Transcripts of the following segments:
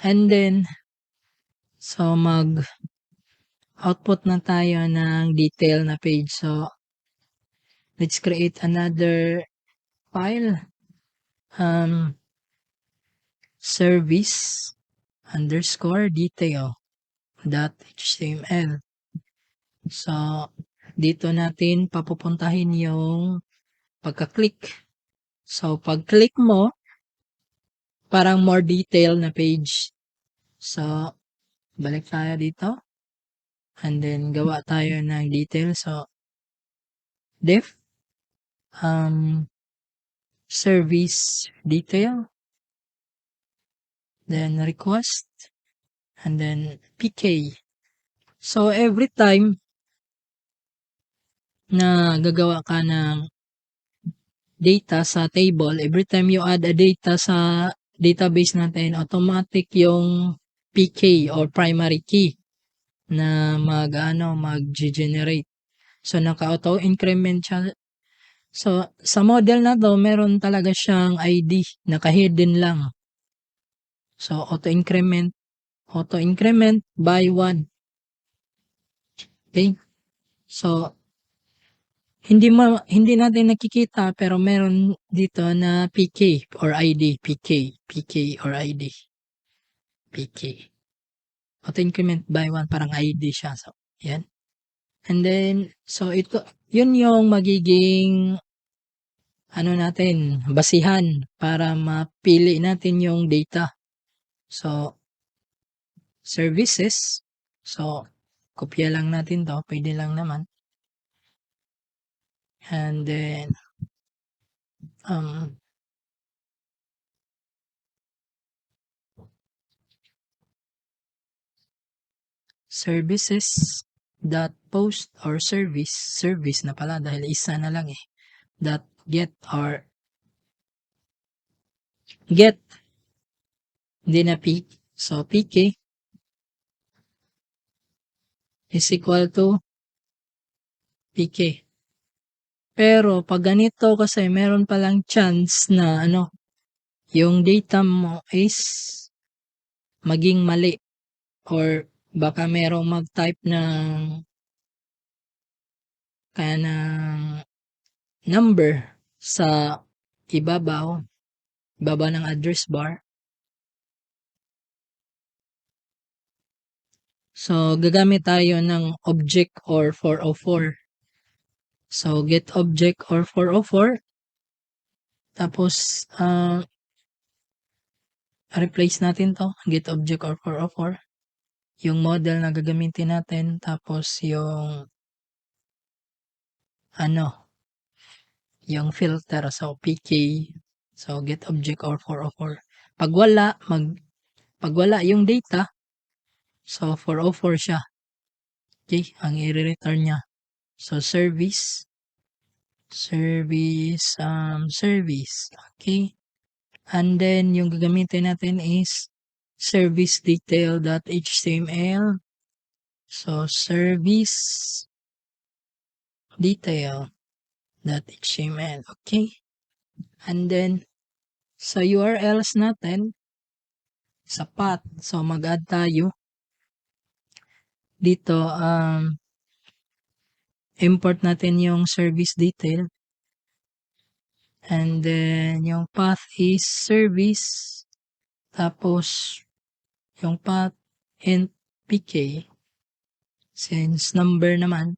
And then, so mag-output na tayo ng detail na page. So, let's create another file. Service underscore detail.html. So, dito natin papupuntahin yung pagka-click. So, pag-click mo, parang more detail na page. So, balik tayo dito. And then, gawa tayo ng detail. So, def, service detail, then request, and then PK. So, every time na gagawa ka ng data sa table, every time you add a data sa database natin, automatic yung PK or primary key na mag-generate. So, naka-auto increment siya. So, sa model na to, meron talaga siyang ID, naka-hidden lang. So, auto-increment by 1. Okay? So, hindi natin nakikita pero meron dito na PK or ID, PK or ID. PK. Auto-increment by 1, parang ID siya. So, yan. And then, so ito, yun yung magiging natin, basihan para mapili natin yung data. So, services. So, kopya lang natin to, pwede lang naman. And then, services dot post or service na pala dahil isa na lang dot get or get hindi na p, so pk is equal to pk. Pero pag ganito kasi meron palang chance na yung data mo is maging mali or baka merong mag-type ng number sa ibaba ng address bar. So, gagamit tayo ng object or 404. So, get object or 404. Tapos, replace natin to. Get object or 404. Yung model na gagamitin natin. Tapos, yung yung filter. So, PK. So, get object or 404. Pag wala yung data, so 404 siya. Okay, ang i-return niya. So, service. Okay. And then, yung gagamitin natin is service detail.html. So, service detail.html. Okay. And then, sa URLs natin, sa path, so mag-add tayo dito, import natin yung service detail. And then, yung path is service. Tapos, yung path int pk. Since number naman.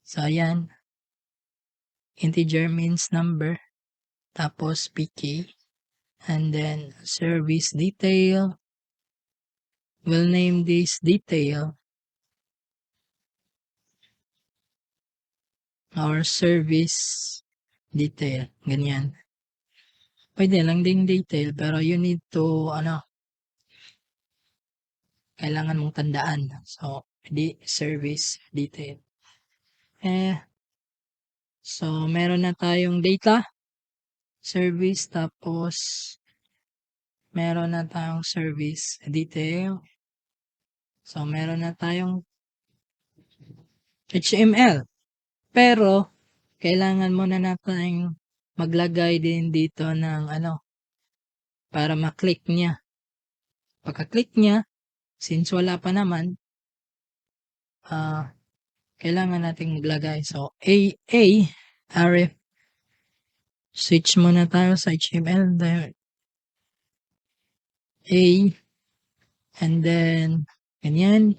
So, ayan. Integer means number. Tapos, pk. And then, service detail. We'll name this detail. Or service detail. Ganyan. Pwede lang ding detail, pero you need to, kailangan mong tandaan. So, service detail. So, meron na tayong data, service, tapos, meron na tayong service detail. So, meron na tayong HTML. Pero, kailangan muna natin maglagay din dito ng para maklik niya. Pagka-click niya, since wala pa naman, kailangan nating maglagay. So, ref, switch muna tayo sa HTML. And then, ganyan.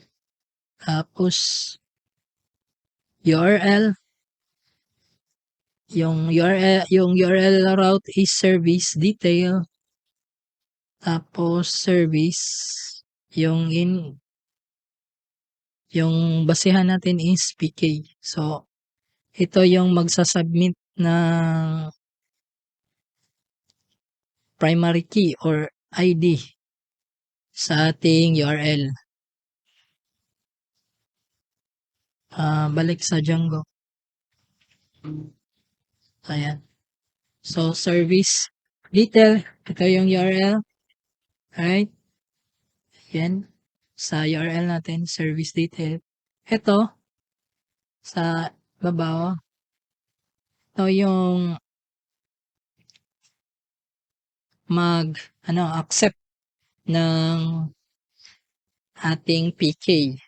Tapos, URL. Yung URL route is service detail. Tapos, service. Yung basehan natin is PK. So, ito yung magsasubmit ng primary key or ID sa ating URL. Balik sa Django. Ayan. So, service detail. Ito yung URL. Alright. Yan. Sa URL natin, service detail. Ito, sa baba, ito yung accept ng ating PK.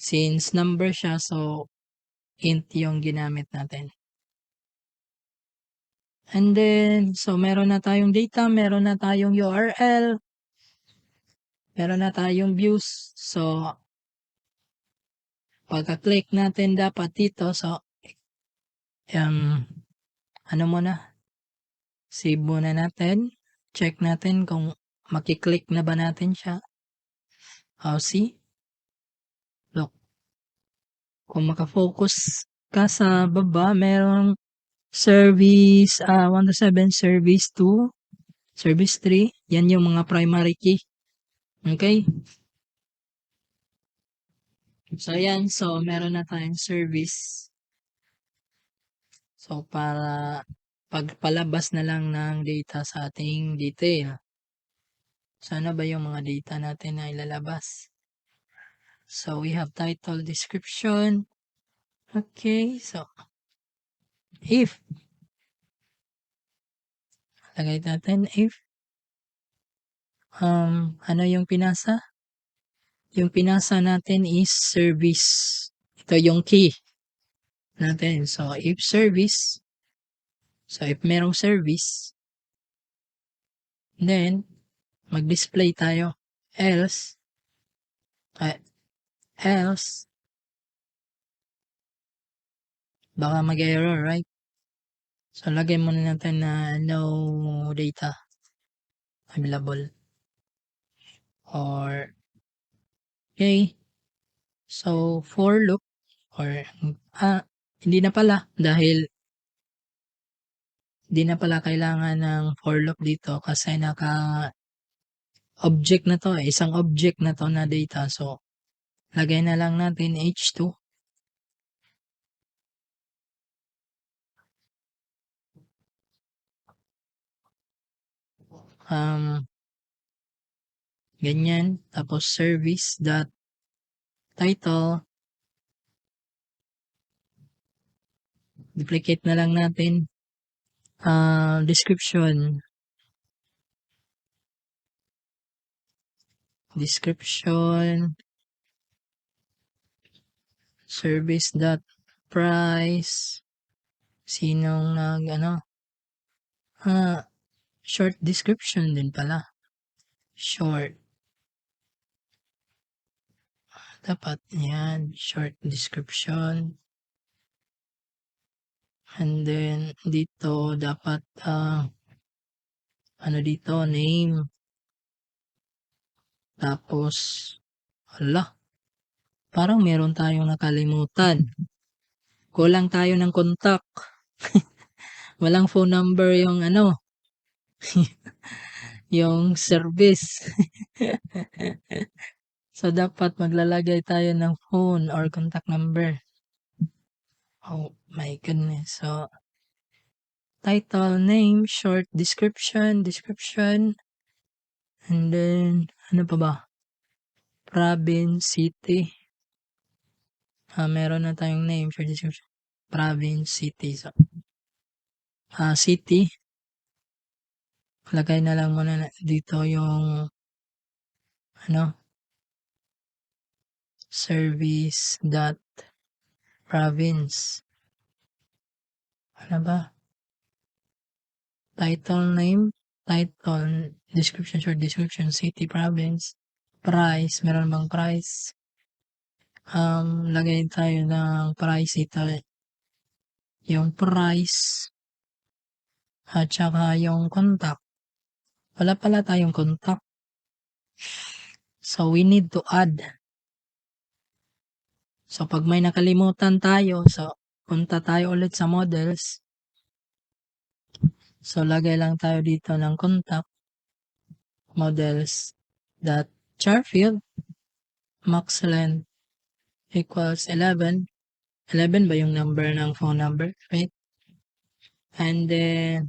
Since number siya, so int yung ginamit natin. And then, so meron na tayong data, meron na tayong URL, meron na tayong views. So, pagka-click natin dapat dito, so, muna, save muna natin. Check natin kung makiklik na ba natin siya. See? Look. Kung makafocus ka sa baba, merong service 1 to 7, service 2, service 3. Yan yung mga primary key. Okay? So, yan. So, meron na tayong service. So, para pagpalabas na lang ng data sa ating detail. Sana ba yung mga data natin na ilalabas? So, we have title, description. Okay, so, if. Lagay natin if. Ano yung pinasa? Yung pinasa natin is service. Ito yung key natin. So, if service. So, if merong service, then, mag-display tayo. Else, baka mag-error, right? So, lagay muna natin na no data available. Or, okay. So, for loop, or, hindi na pala, dahil, hindi na pala kailangan ng for loop dito kasi object na to, isang object na to na data. So, lagay na lang natin h2. Ganyan. Tapos service dot title. Duplicate na lang natin. Description. Service dot price. Sinong short description din pala. Short. Dapat yan. Short description. And then, dito, dapat, dito, name. Tapos, parang meron tayong nakalimutan. Kulang tayo ng contact. Walang phone number yung yung service. So, dapat maglalagay tayo ng phone or contact number. Oh my goodness. So, title, name, short, description. And then, ano pa ba? Province, city. Meron na tayong name, short, description. Province, city. So, city. Lagay na lang muna dito yung service dot province. Ano ba? Title name, title, description, short description, city, province, price, meron bang price? Lagay tayo ng price ito. Yung price at saka yung contact. Wala pala tayong contact. So, we need to add. So, pag may nakalimutan tayo, so, punta tayo ulit sa models. So, lagay lang tayo dito ng contact. Models dot char field max length equals 11. 11 ba yung number ng phone number? Right? And then,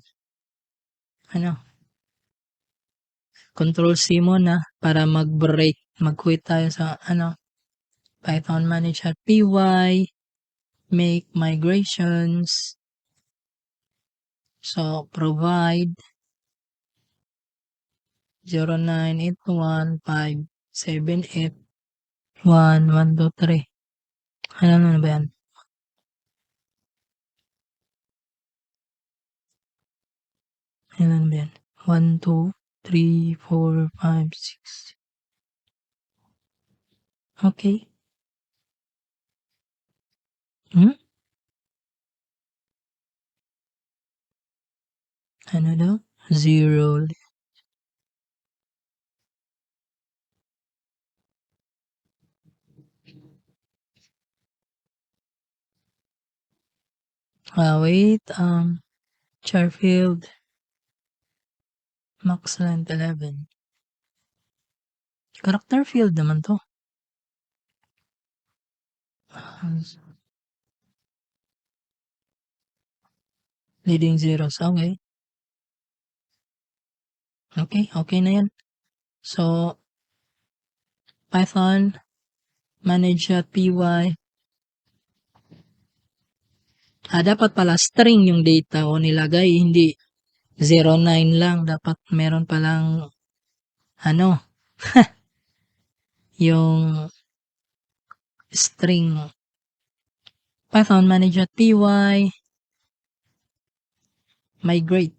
Control C muna para mag-break, mag-quit tayo sa, Python manage at py, make migrations. So, provide 0981578123. Ano na ba yan? Ano ba yan? 1, 2, 3, 4, 5, 6. Okay. Ano daw? 0. Wait. Char field. Max length 11. Character field naman to. Leading zeros. Okay. Okay na yan. So, Python manage.py. Dapat pala string yung data ko nilagay, hindi 09 lang. Dapat meron palang, yung string. Python manage.py. Migrate.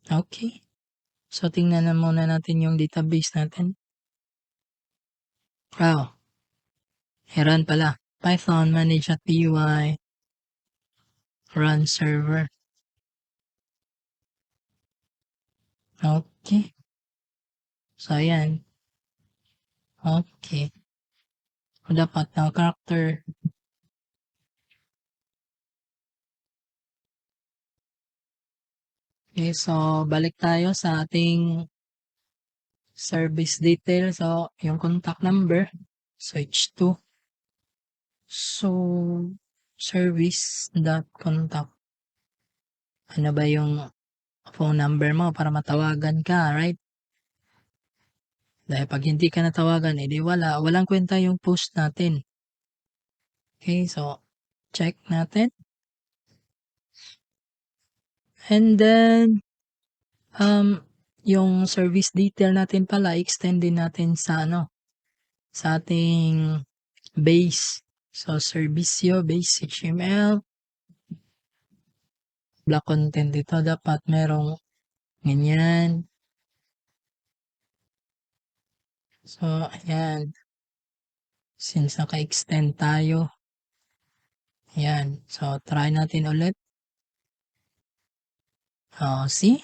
Okay. So, tingnan na muna natin yung database natin. Run pala. Python manage.py. Run server. Okay. So, ayan. Okay. Dapat na character. Okay, so balik tayo sa ating service detail. So, yung contact number, switch to. So, service.contact. Ano ba yung phone number mo para matawagan ka, right? Dahil pag hindi ka natawagan, edi walang kwenta yung post natin. Okay, so, check natin. And then, yung service detail natin pala, extend din natin sa sa ating base. So, servicio, base HTML, block content dito, dapat merong ganyan. So, ayan. Since naka-extend tayo, ayan. So, try natin ulit. See?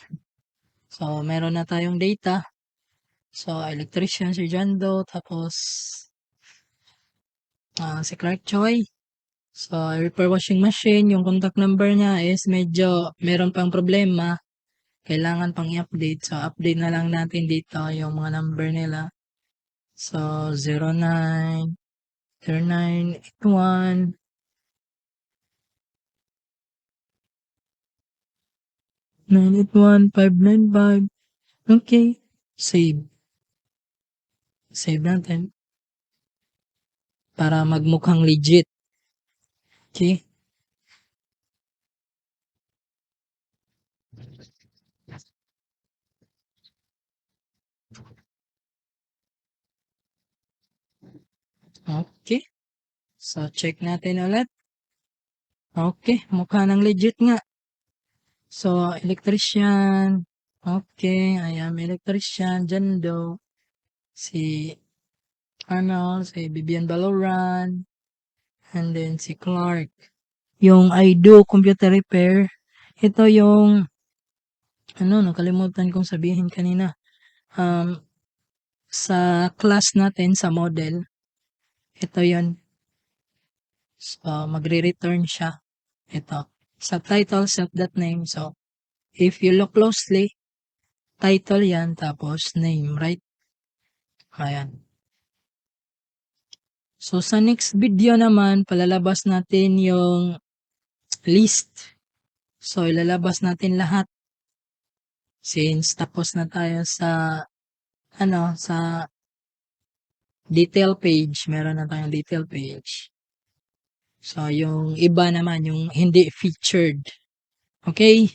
So, meron na tayong data. So, electrician si John Doe, tapos si Clark Choi. So, repair washing machine, yung contact number niya is medyo meron pang problema. Kailangan pang i-update. So, update na lang natin dito yung mga number nila. So, 09, 0981, 981-595. Okay. Save. Save natin. Para magmukhang legit. Okay. Okay. So, check natin ulit. Okay, mukha ng legit nga. So, electrician. Okay, I am electrician. Jando. Si si Vivian Baloran. And then si Clark. Yung I do computer repair. Ito yung, nakalimutan kong sabihin kanina. Sa class natin, sa model, ito yon. So, magre-return siya. Ito. Sa title, self.name. So, if you look closely, title yan, tapos name, right? Ayan. So, sa next video naman, palalabas natin yung list. So, ilalabas natin lahat. Since tapos na tayo sa, sa detail page. Meron na tayong detail page. So, yung iba naman, yung hindi featured. Okay?